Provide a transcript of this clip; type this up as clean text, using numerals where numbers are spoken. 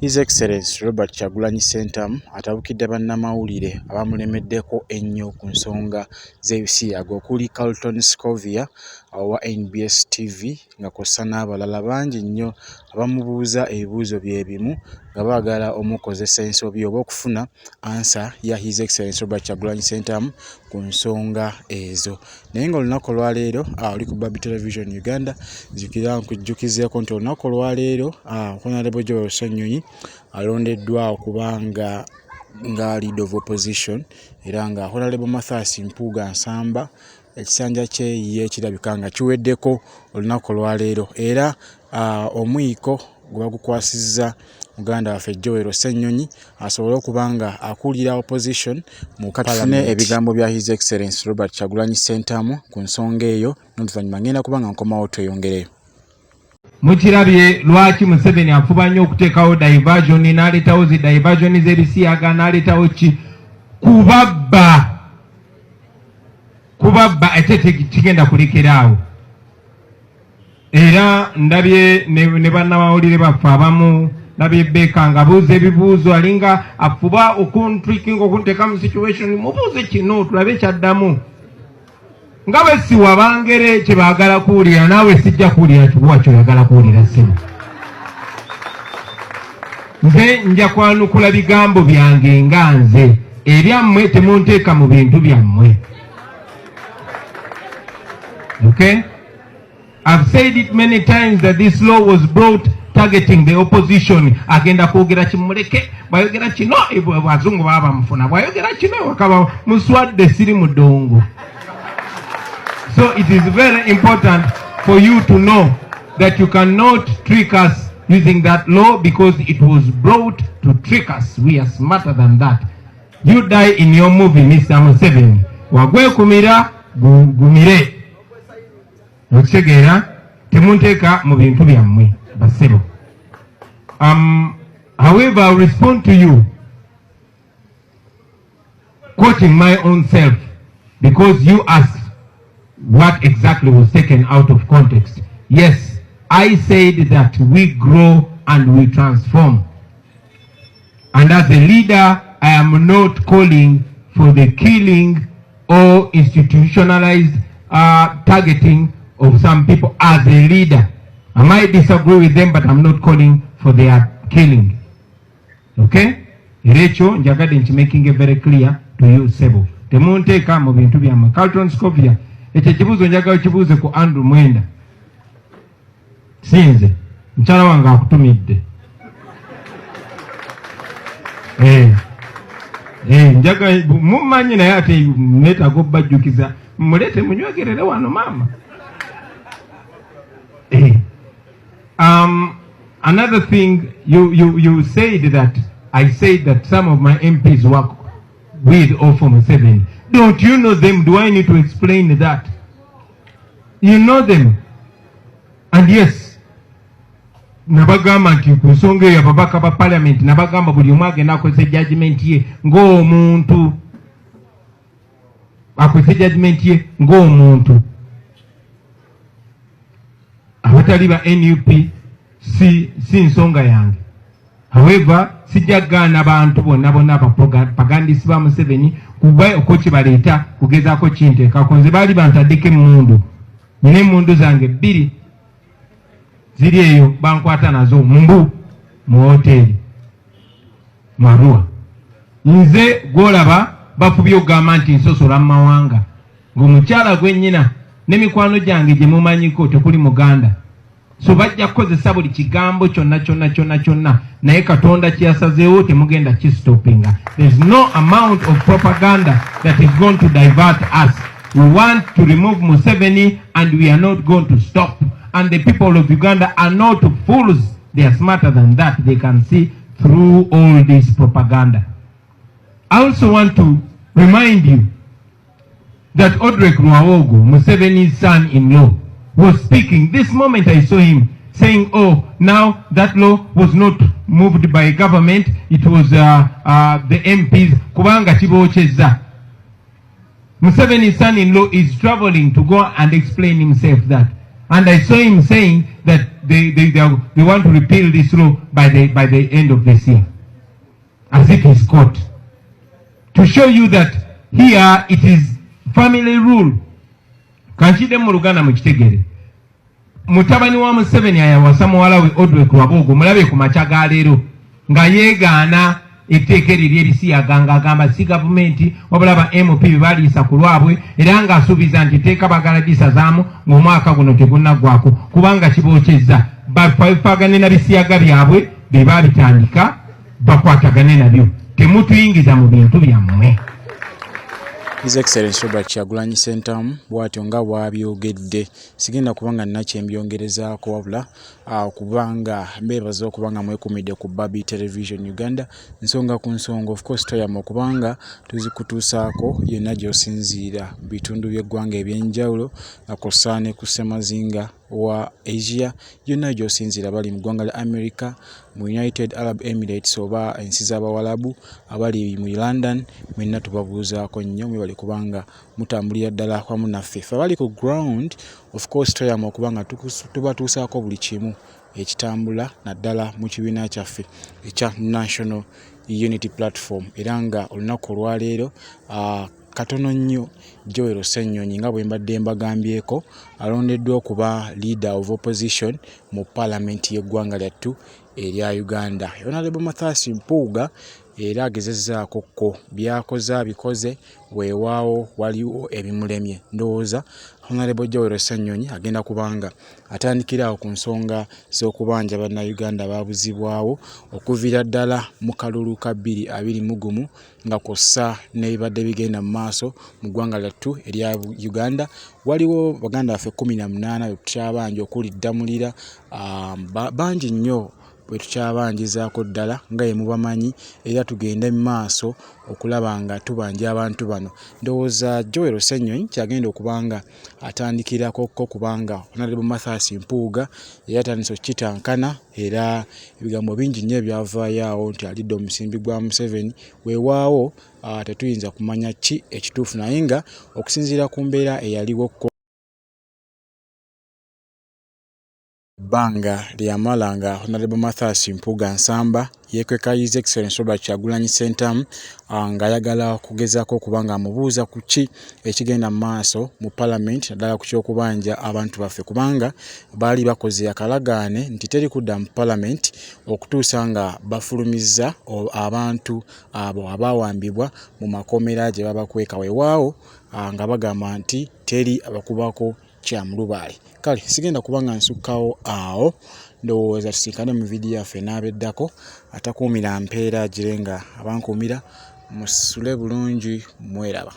His Excellency Robert Kyagulanyi Ssentamu atabukidde bannamawulire abamulemeddeko ennyo ku nsonga z'Ebisiyaga okuli Carlton Scovia owa NBS TV nga kw'ossa n'abalala bangi nnyo abamubuuza ebibuuzo bye bimu nga baagala omukozesa ensobi oba okufuna ansa ya His Excellency Robert Kyagulanyi Ssentamu ku nsonga ezo. Naye ng'olunaku olwaleero oli ku Babi Television Uganda jjukira nkujjukizeeko nti olunaku olwaleero Honorable Joel Ssenyonyi alondeddwa okubanga nga leader of opposition era nga Honorable Mathias Mpuuga Nsamba ekisanja kye ye kirabika nga kiweddeko olunaku olwaleero era omwiko gwe bagukwasizza muganda waffe Joel Ssenyonyi asobole okubanga akulira opposition mu katufune ebigambo bya His Excellency Robert Kyagulanyi Ssentamu ku nsonga eyo n'oluvannyuma ngenda kubanga nkomawo tweyongereyo. Mukirabye lwaki Museveni afuba nnyo okuteekawo diversion n'aleetawo zi diversion z'Ebisiyaga n'aleetawo ki kubabba ate kigenda kulekeraawo. Era ndabye ne bannamawulire baffe abamu ndabye Beka nga buuza ebibuuzo alinga afuba okuntrikinga okunteeka mu situation mubuuze kino tulabe kyaddamu. Nga bwe si wabangere kye baagala kuwulira naawe sijja kuwulira kibuwa kyoyagala kuwulira ssebo. Nze nja kwanukula bigambo byange nga nze ebyammwe temunteeka mu bintu byammwe. Okay? I've said it many times that this law was brought targeting the opposition. Agenda kwogera kimuleke bayogera kino abazungu baba mufuna bayogera kino wakaba muswadde siri mudongo. So it is very important for you to know that you cannot trick us using that law because it was brought to trick us. We are smarter than that. You die in your movie, Mr. Museveni. Wagwe kumira gumire. Okitegeera temunteeka mu bintu byammwe basebo. However, I'll respond to you quoting my own self because you asked what exactly was taken out of context. Yes, I said that we grow and we transform. And as a leader, I am not calling for the killing or institutionalized targeting of some people as a leader. I might disagree with them, but I'm not calling for their killing. Okay? Rachel, njagadde nti making it very clear to you, Sebo. Temunteeka mu bintu byammwe. Carlton Scovia, ekyo ekibuuzo njagala kibuuze ku Andrew Mwenda. Sinze, mukyala wange akutumidde. Njagala mumanyi naye ate neetaaga obbajjukiza. Mulete munywegerere wano maama. Another thing, you said that I said that some of my MPs work with or for Museveni. Don't you know them? Do I need to explain that? You know them. And yes, nabagamba nti ku nsonga eyo ababaka ba parliament nabagamba buli omu agenda akozesa judgment ye ng'omuntu. Akozesa judgment ye ng'omuntu. Abatali ba NUP si nsonga yange. However, sijagaana abantu bonna abapagandisi ba Museveni kuba okoki baleeta kugezaako kinteekako. Nze baali bantaddeko emmundu. Nina emmundu zange 2 ziri eyo bankwata nazo mbu mu hoteri Marua. Nze gwolaba bafubye okugamba nti nsosola mu mawanga ng'omukyala gwennyina n'emikwano gyange gye mumanyiko tekuli Muganda. So bajja kukozesa buli kigambo kyonna naye Katonda kyasazeewo temugenda kistopinga. There's no amount of propaganda that is going to divert us. We want to remove Museveni and we are not going to stop. And the people of Uganda are not fools. They are smarter than that. They can see through all this propaganda. I also want to remind you that Odrek Ruawogo, Museveni's son-in-law, was speaking. This moment I saw him saying, oh, now that law was not moved by government, it was the MPs. Kubanga chibocheza. Museveni's son-in-law is traveling to go and explain himself that. And I saw him saying that they want to repeal this law by the end of this year, as it is court. To show you that here it is family rule. Kanchide mu Luganda mukitegere. Mutabani wa Museveni ayawasa muwala we Odwe ku Wabogo mulabe ku makya ga leero nga yeegaana etteeka eryo Ebisiyaga ng'agamba si gavumenti wabula ba MP baliisa ku lwabwe era ng'asuubiza nti etteeka bagala lisazaamu ng'omwaka guno tegunaggwako kubanga kibookyezza bafaagane na Bisiyaga byabwe bye baabitandika bakwatagane nabyo temutuyingiza mu bintu byammwe. His Excellency Robert Kyagulanyi Ssentamu bw'atyo nga bw'abyogedde sigenda kubanga nnakyembyongerezaako wabula kubanga mbeebaza okubanga mwekumidde ku Babi Television Uganda nsonga ku nsonga of course toyama okubanga tuzikutuusaako yonna gy'osinziira bitundu by'eggwanga ebyenjawulo nga kw'ossa ne ku ssemazinga wa Asia yonna gy'osinziira bali mu ggwanga lya America mu United Arab Emirates oba ensi z'Abawalabu abali mu London mwenna tubabuuzaako nnyo mwebali kubanga mutambulira ddala wamu naffe ffe abali ku ground of course toyama okubanga tubatuusaako buli kimu ekitambula naddala mu kibiina kyaffe ekya National Unity Platform era nga olunaku olwaleero katono nnyo Joel Ssenyonyi nga bwe mbadde mbagambyeko alondeddwa okuba leader of opposition mu parliament y'eggwanga lyattu erya Uganda. Honorable Mathias Mpuuga era agezezzaako ko by'akoze abikoze weewaawo waliwo ebimulemye ndowooza Honorable Joel Ssenyonyi agenda kubanga atandikirawo ku nsonga z'okubanja bannayuganda baabuzibwawo okuviira ddala mu kalulu ka 2020 nga kw'ossa n'ebibadde bigenda mu maaso mu ggwanga lyattu erya Uganda waliwo baganda baffe 18 be tukyabanja okuli Ddamulira bangi nnyo bwe tukyabanjizaako ddala nga ye mubamanyi era tugende mu maaso okulaba nga tubanja abantu bano ndowooza Joel Ssenyonyi kyagenda okubanga atandikirako kubanga Honorable Mathias Mpuuga yatandise okukitankana era ebigambo bingi nnyo ebyavaayo awo nti alidde omusimbi gwa Museveni weewaawo tetuyinza kumanya ki ekituufu naye nga okusinziira ku mbeera eyaliwo banga lyamala nga Honorable Mathias Mpuuga Nsamba yeekweka His Excellency Robert Kyagulanyi Ssentamu nga ayagala kugezaako okubanga amubuuza ku ki ekigenda mu maaso mu parliament naddala ku ky'okubanja abantu baffe kubanga baali bakoze akalagaane nti teri kudda mu parliament okutuusa nga bafulumizza abantu abo abaawambibwa mu makomera gye babakweka weewaawo nga bagamba nti teri abakubako kyamulubaale. Kale sigenda kubanga nsukkawo awo ndowooza tusinkane mu vidiyo yaffe n'abeddako atakuumira mpeera girenga abankuumira musule bulungi mweraba.